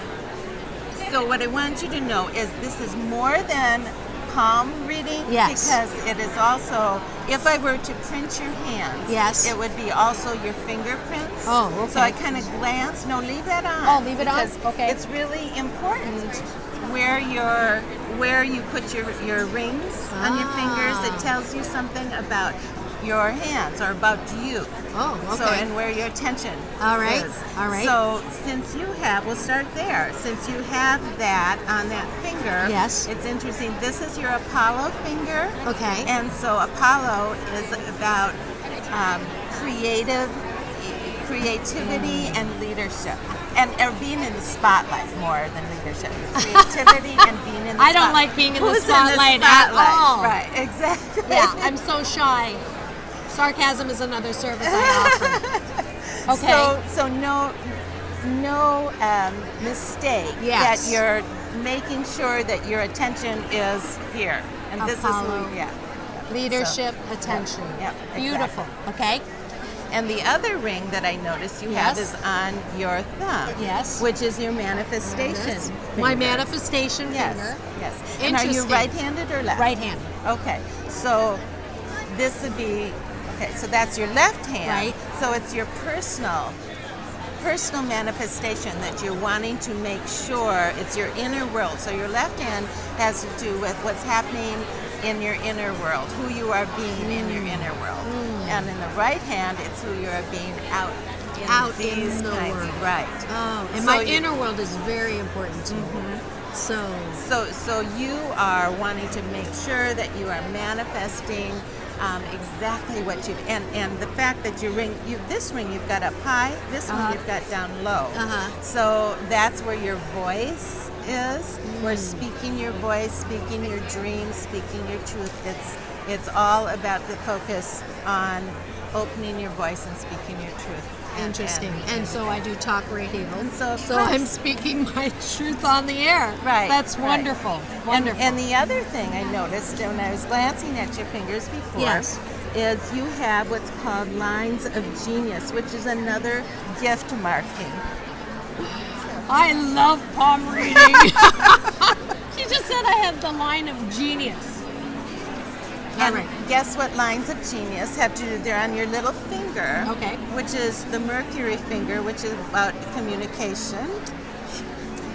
Speaker 5: So what I want you to know is this is more than palm reading.
Speaker 1: Yes.
Speaker 5: Because it is also, if I were to print your hands,
Speaker 1: yes,
Speaker 5: it would be also your fingerprints.
Speaker 1: Oh, okay.
Speaker 5: So I kind of glance. No, leave that on.
Speaker 1: Oh, leave it on? Okay.
Speaker 5: It's really important where you put your rings on your fingers. It tells you something about your hands are about you.
Speaker 1: Oh, okay.
Speaker 5: So, and where your attention
Speaker 1: All right.
Speaker 5: is.
Speaker 1: All right.
Speaker 5: So, since you have, we'll start there. Since you have that on that finger,
Speaker 1: Yes.
Speaker 5: it's interesting. This is your Apollo finger.
Speaker 1: Okay.
Speaker 5: And so, Apollo is about creativity and leadership. And or being in the spotlight more than leadership. Creativity and being in the spotlight.
Speaker 1: I don't like being in the
Speaker 5: Who's
Speaker 1: spotlight at all.
Speaker 5: Right, exactly.
Speaker 1: Yeah, I'm so shy. Sarcasm is another service I offer. Okay.
Speaker 5: So no mistake
Speaker 1: Yes.
Speaker 5: that you're making sure that your attention is here. And this
Speaker 1: Apollo.
Speaker 5: is
Speaker 1: Leadership, attention.
Speaker 5: Yeah,
Speaker 1: Beautiful. Okay.
Speaker 5: And the other ring that I noticed you
Speaker 1: Yes.
Speaker 5: have is on your thumb.
Speaker 1: Yes.
Speaker 5: Which is your manifestation.
Speaker 1: Yes.
Speaker 5: finger.
Speaker 1: My manifestation
Speaker 5: Yes.
Speaker 1: finger.
Speaker 5: Yes. And are you
Speaker 1: Interesting.
Speaker 5: right-handed or left?
Speaker 1: Right-handed.
Speaker 5: Okay. So this would be so that's your left hand.
Speaker 1: Right.
Speaker 5: So it's your personal manifestation that you're wanting to make sure it's your inner world. So your left hand has to do with what's happening in your inner world, who you are being in your inner world. And in the right hand, it's who you are being out in these
Speaker 1: the
Speaker 5: kinds
Speaker 1: world.
Speaker 5: of right.
Speaker 1: Oh, and
Speaker 5: So
Speaker 1: my
Speaker 5: you-
Speaker 1: inner world is very important to me.
Speaker 5: So you are wanting to make sure that you are manifesting exactly what you and the fact that this ring you've got up high, this one you've got down low. So that's where your voice is. We're speaking your voice, speaking your dreams, speaking your truth. It's all about the focus on opening your voice and speaking your truth.
Speaker 1: Interesting. And so I do talk radio.
Speaker 5: And so
Speaker 1: I'm speaking my truth on the air.
Speaker 5: Right.
Speaker 1: That's
Speaker 5: right.
Speaker 1: wonderful. Wonderful.
Speaker 5: And the other thing I noticed when I was glancing at your fingers before
Speaker 1: Yes.
Speaker 5: is you have what's called lines of genius, which is another gift marking.
Speaker 1: I love palm reading. She just said I have the line of genius.
Speaker 5: And
Speaker 1: All right.
Speaker 5: guess what lines of genius have to do? They're on your little finger,
Speaker 1: Okay.
Speaker 5: which is the Mercury finger, which is about communication.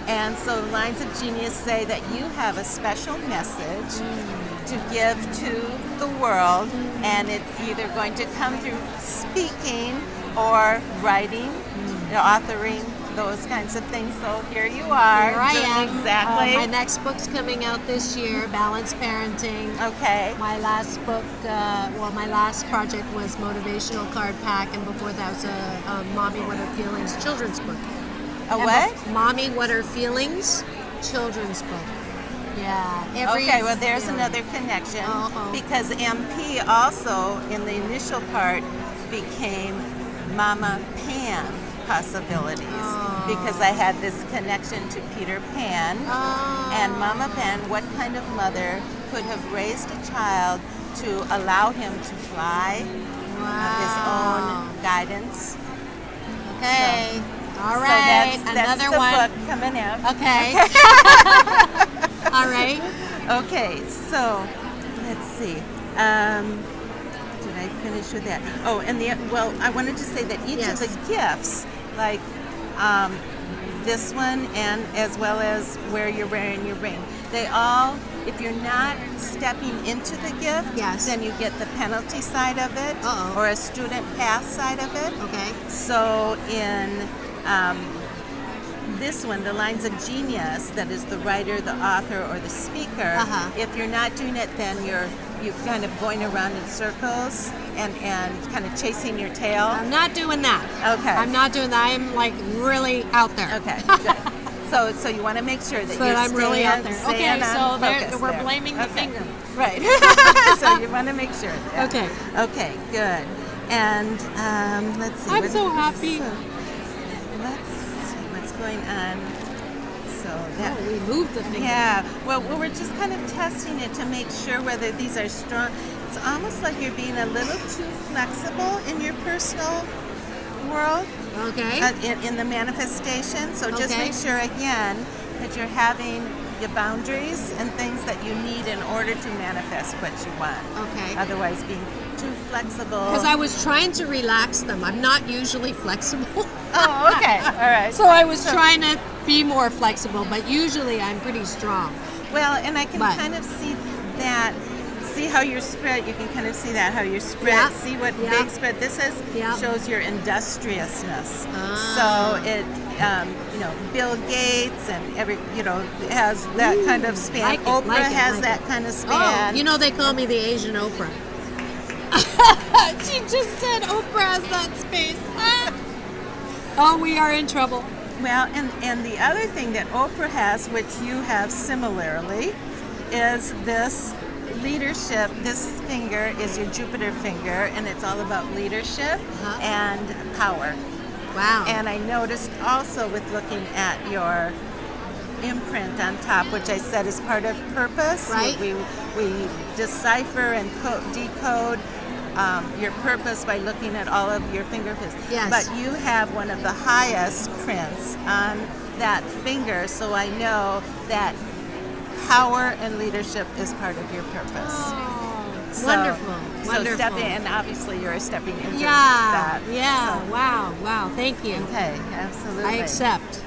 Speaker 5: And so lines of genius say that you have a special message to give to the world, and it's either going to come through speaking or writing, authoring, those kinds of things. So here you are.
Speaker 1: Here I
Speaker 5: doing
Speaker 1: am.
Speaker 5: Exactly.
Speaker 1: My next book's coming out this year, Balanced Parenting.
Speaker 5: Okay.
Speaker 1: My last book, my last project was Motivational Card Pack, and before that was a Mommy What Are Feelings children's book.
Speaker 5: A what?
Speaker 1: Mommy What Are Feelings children's book. Yeah.
Speaker 5: Okay, well, there's another connection because MP also, in the initial part, became Mama Pan possibilities because I had this connection to Peter Pan. And Mama Pan, what kind of mother could have raised a child to allow him to fly of his own guidance?
Speaker 1: Okay. All
Speaker 5: So
Speaker 1: right.
Speaker 5: that's
Speaker 1: Another
Speaker 5: the
Speaker 1: one.
Speaker 5: book coming out.
Speaker 1: Okay. All right.
Speaker 5: Okay, so let's see. Did I finish with that? Oh, and I wanted to say that each of the gifts, like this one and as well as where you're wearing your ring, they all, if you're not stepping into the gift, then you get the penalty side of it or a student pass side of it.
Speaker 1: Okay.
Speaker 5: So in this one, the lines of genius, that is the writer, the author, or the speaker, if you're not doing it, then you're kind of going around in circles and kind of chasing your tail.
Speaker 1: I'm not doing that.
Speaker 5: Okay.
Speaker 1: I'm not doing that. I'm like really out there.
Speaker 5: Okay, good. So you want to make sure that
Speaker 1: So
Speaker 5: you're
Speaker 1: I'm really out there.
Speaker 5: staying
Speaker 1: Okay,
Speaker 5: on
Speaker 1: so
Speaker 5: focus
Speaker 1: we're
Speaker 5: there.
Speaker 1: blaming the finger.
Speaker 5: Right. So you want to make sure. That.
Speaker 1: Okay.
Speaker 5: Okay, good. And let's see.
Speaker 1: I'm so happy.
Speaker 5: Let's see what's going on. So that
Speaker 1: we moved the finger.
Speaker 5: Yeah. Well, we're just kind of testing it to make sure whether these are strong. It's almost like you're being a little too flexible in your personal world.
Speaker 1: Okay.
Speaker 5: In the manifestation. So just make sure again that you're having your boundaries and things that you need in order to manifest what you want.
Speaker 1: Okay.
Speaker 5: Otherwise, being too flexible.
Speaker 1: Because I was trying to relax them. I'm not usually flexible.
Speaker 5: Oh, okay. All right.
Speaker 1: So I was trying to be more flexible, but usually I'm pretty strong.
Speaker 5: Well, and I can kind of see see how you're spread. You can kind of see that how you're spread.
Speaker 1: Yeah.
Speaker 5: See what
Speaker 1: Yeah.
Speaker 5: big spread. This shows your industriousness. So it, Bill Gates and has that kind of span. Oprah has that kind of span.
Speaker 1: Oh, they call me the Asian Oprah. She just said Oprah has that space. Oh, we are in trouble.
Speaker 5: Well, and the other thing that Oprah has, which you have similarly, is this leadership. This finger is your Jupiter finger, and it's all about leadership and power.
Speaker 1: Wow.
Speaker 5: And I noticed also with looking at your imprint on top, which I said is part of purpose.
Speaker 1: Right.
Speaker 5: We decipher and decode your purpose by looking at all of your fingerprints.
Speaker 1: Yes.
Speaker 5: But you have one of the highest prints on that finger, so I know that power and leadership is part of your purpose.
Speaker 1: Oh, wonderful.
Speaker 5: So stepping, and obviously you're stepping into
Speaker 1: Yeah.
Speaker 5: that.
Speaker 1: Yeah.
Speaker 5: So-
Speaker 1: Wow. Thank you.
Speaker 5: Okay, absolutely.
Speaker 1: I accept.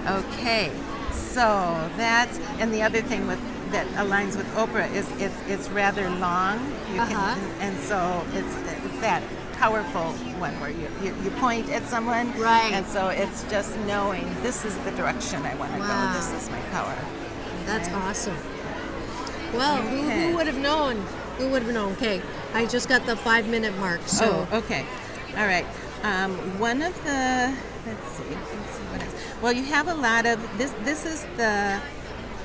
Speaker 5: Okay, so that's, and the other thing that aligns with Oprah is it's rather long. And so it's that powerful one where you point at someone,
Speaker 1: Right.
Speaker 5: And so it's just knowing this is the direction I want to
Speaker 1: Wow.
Speaker 5: go. This is my power.
Speaker 1: That's awesome. Well, who would have known? Who would have known? Okay, I just got the 5-minute mark. So
Speaker 5: okay, all right. One of the let's see what else. Well, you have a lot of this. This is the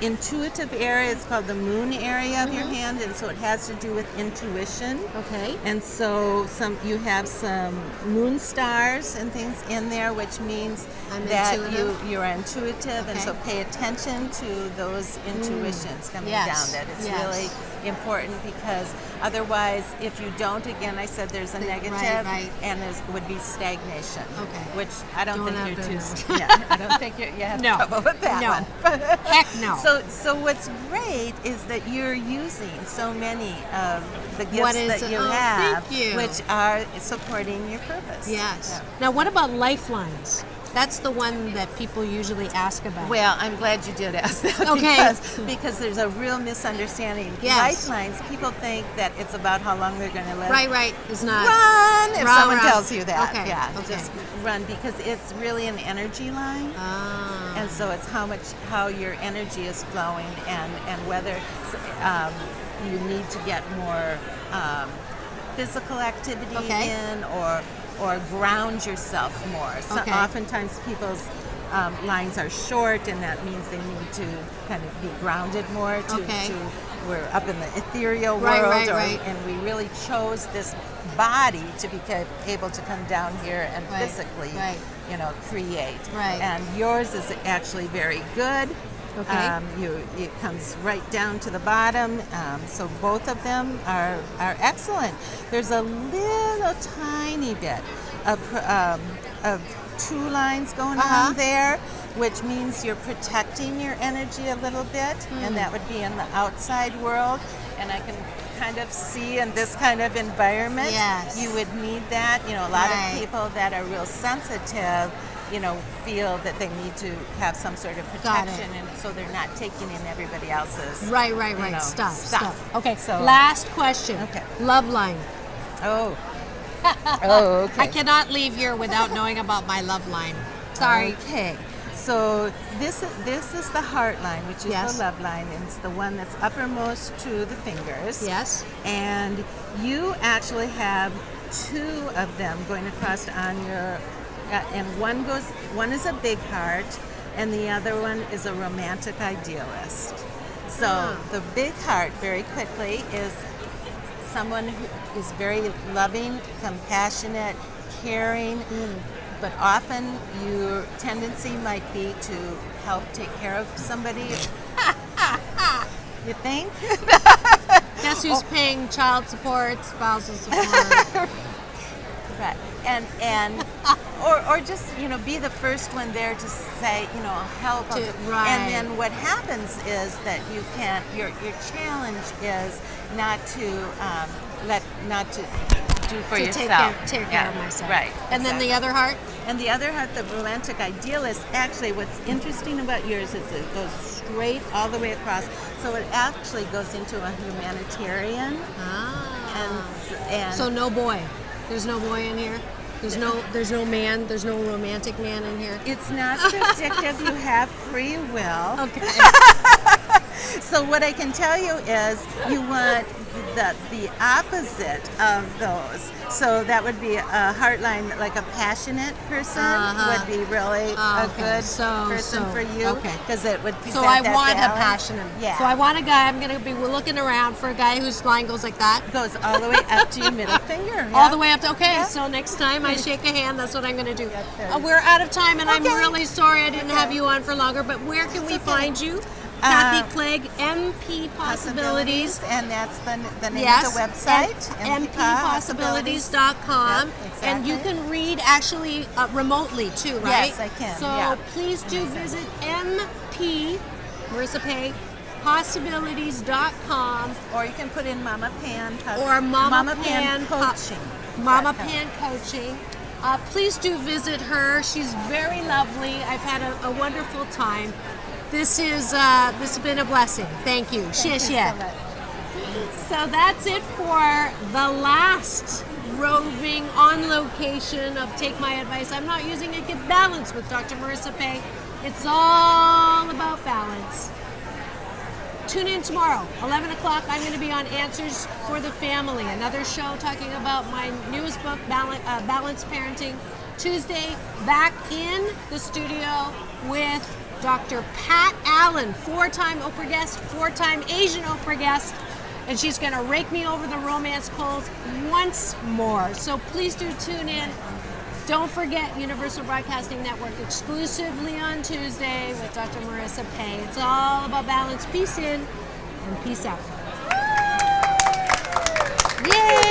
Speaker 5: intuitive area. It's called the moon area of your hand, and so it has to do with intuition.
Speaker 1: Okay.
Speaker 5: And so you have some moon stars and things in there, which means
Speaker 1: I'm
Speaker 5: that
Speaker 1: intuitive.
Speaker 5: you're intuitive, and
Speaker 1: Okay.
Speaker 5: so pay attention to those intuitions coming
Speaker 1: Yes.
Speaker 5: down. That it's
Speaker 1: Yes.
Speaker 5: really important, because otherwise, if you don't, again, I said there's a negative,
Speaker 1: right.
Speaker 5: and there would be stagnation.
Speaker 1: Okay.
Speaker 5: Which I don't,
Speaker 1: Don't
Speaker 5: think
Speaker 1: have
Speaker 5: you're
Speaker 1: to
Speaker 5: too. Yeah, I don't think you have
Speaker 1: No.
Speaker 5: trouble with that
Speaker 1: No.
Speaker 5: one.
Speaker 1: Heck no.
Speaker 5: So what's great is that you're using so many of the gifts
Speaker 1: What is
Speaker 5: that
Speaker 1: it?
Speaker 5: you
Speaker 1: Oh,
Speaker 5: have,
Speaker 1: thank you.
Speaker 5: which are supporting your purpose.
Speaker 1: Yes.
Speaker 5: Yeah.
Speaker 1: Now, what about lifelines? That's the one that people usually ask about.
Speaker 5: Well, I'm glad you did ask that.
Speaker 1: Okay.
Speaker 5: Because there's a real misunderstanding.
Speaker 1: Yes.
Speaker 5: Lifelines, people think that it's about how long they're going to live.
Speaker 1: Right. It's not.
Speaker 5: Run if
Speaker 1: Run,
Speaker 5: someone
Speaker 1: run.
Speaker 5: tells you that.
Speaker 1: Okay,
Speaker 5: Yeah,
Speaker 1: okay.
Speaker 5: just run, because it's really an energy line.
Speaker 1: Ah.
Speaker 5: And so it's how your energy is flowing, and whether you need to get more physical activity
Speaker 1: Okay.
Speaker 5: in, or ground yourself more. So
Speaker 1: Okay.
Speaker 5: oftentimes people's lines are short, and that means they need to kind of be grounded more.
Speaker 1: Okay.
Speaker 5: We're up in the ethereal
Speaker 1: Right,
Speaker 5: world,
Speaker 1: right.
Speaker 5: and we really chose this body to be able to come down here and
Speaker 1: Right,
Speaker 5: physically,
Speaker 1: right.
Speaker 5: create.
Speaker 1: Right.
Speaker 5: And yours is actually very good.
Speaker 1: Okay.
Speaker 5: It comes right down to the bottom. So both of them are excellent. There's a little tiny bit of two lines going on there, which means you're protecting your energy a little bit, and that would be in the outside world. And I can kind of see in this kind of environment,
Speaker 1: Yes.
Speaker 5: you would need that. A lot
Speaker 1: Right.
Speaker 5: of people that are real sensitive, feel that they need to have some sort of protection, and so they're not taking in everybody else's.
Speaker 1: Right. Stuff. Okay.
Speaker 5: So
Speaker 1: Last question.
Speaker 5: Okay.
Speaker 1: Love line.
Speaker 5: Oh. Oh, okay.
Speaker 1: I cannot leave here without knowing about my love line. Sorry.
Speaker 5: Okay. So this is the heart line, which is
Speaker 1: Yes.
Speaker 5: the love line, and it's the one that's uppermost to the fingers.
Speaker 1: Yes.
Speaker 5: And you actually have two of them going across on your, and one is a big heart, and the other one is a romantic idealist. So the big heart, very quickly, is someone who is very loving, compassionate, caring, but often your tendency might be to help take care of somebody. You think?
Speaker 1: Guess who's paying child support, spousal support?
Speaker 5: Right. And or just be the first one there to say help.
Speaker 1: Right.
Speaker 5: And then what happens is that you can't. Your challenge is not to do for
Speaker 1: to
Speaker 5: yourself.
Speaker 1: take care of myself.
Speaker 5: Right.
Speaker 1: And then the other heart?
Speaker 5: And the other heart, the romantic idealist, actually what's interesting about yours is it goes straight all the way across. So it actually goes into a humanitarian. And
Speaker 1: So no boy. There's no boy in here. There's no man. There's no romantic man in here.
Speaker 5: it's not predictive. You have free will.
Speaker 1: Okay.
Speaker 5: So what I can tell you is you want the opposite of those. So that would be a heartline, like a passionate person would be really a good person for you.
Speaker 1: Okay.
Speaker 5: Because it would present
Speaker 1: So I
Speaker 5: that
Speaker 1: want a
Speaker 5: balance.
Speaker 1: passionate.
Speaker 5: Yeah.
Speaker 1: So I want a guy. I'm gonna be looking around for a guy whose line goes like that.
Speaker 5: Goes all the way up to your middle finger.
Speaker 1: All
Speaker 5: yeah.
Speaker 1: the way up to, okay,
Speaker 5: Yeah.
Speaker 1: so next time I shake a hand, that's what I'm going to do.
Speaker 5: That's it.
Speaker 1: We're out of time, and I'm
Speaker 5: Okay.
Speaker 1: really sorry I didn't have you on for longer, but where can we find you? Kathy Clegg, MP Possibilities.
Speaker 5: And that's the name
Speaker 1: Yes,
Speaker 5: of the website.
Speaker 1: mppossibilities.com.
Speaker 5: Yep, exactly.
Speaker 1: And you can read actually remotely too, right?
Speaker 5: Yes, I can,
Speaker 1: So
Speaker 5: yeah.
Speaker 1: please do visit MP, Marissa Pay, possibilities.com.
Speaker 5: Or you can put in Mama Pan.
Speaker 1: Or Mama Pan
Speaker 5: Coaching.
Speaker 1: Mama Pan Coaching. Please do visit her. She's very lovely. I've had a wonderful time. This has been a blessing. Thank you.
Speaker 5: Thank you so much.
Speaker 1: So that's it for the last roving on location of Take My Advice. I'm not using it. Get Balance with Dr. Marissa Pay. It's all about balance. Tune in tomorrow, 11 o'clock. I'm going to be on Answers for the Family, another show talking about my newest book, Balanced Parenting. Tuesday, back in the studio with Dr. Pat Allen, 4-time Oprah guest, 4-time Asian Oprah guest, and she's going to rake me over the romance coals once more. So please do tune in. Don't forget Universal Broadcasting Network exclusively on Tuesday with Dr. Marissa Pay. It's all about balance. Peace in and peace out. Yay!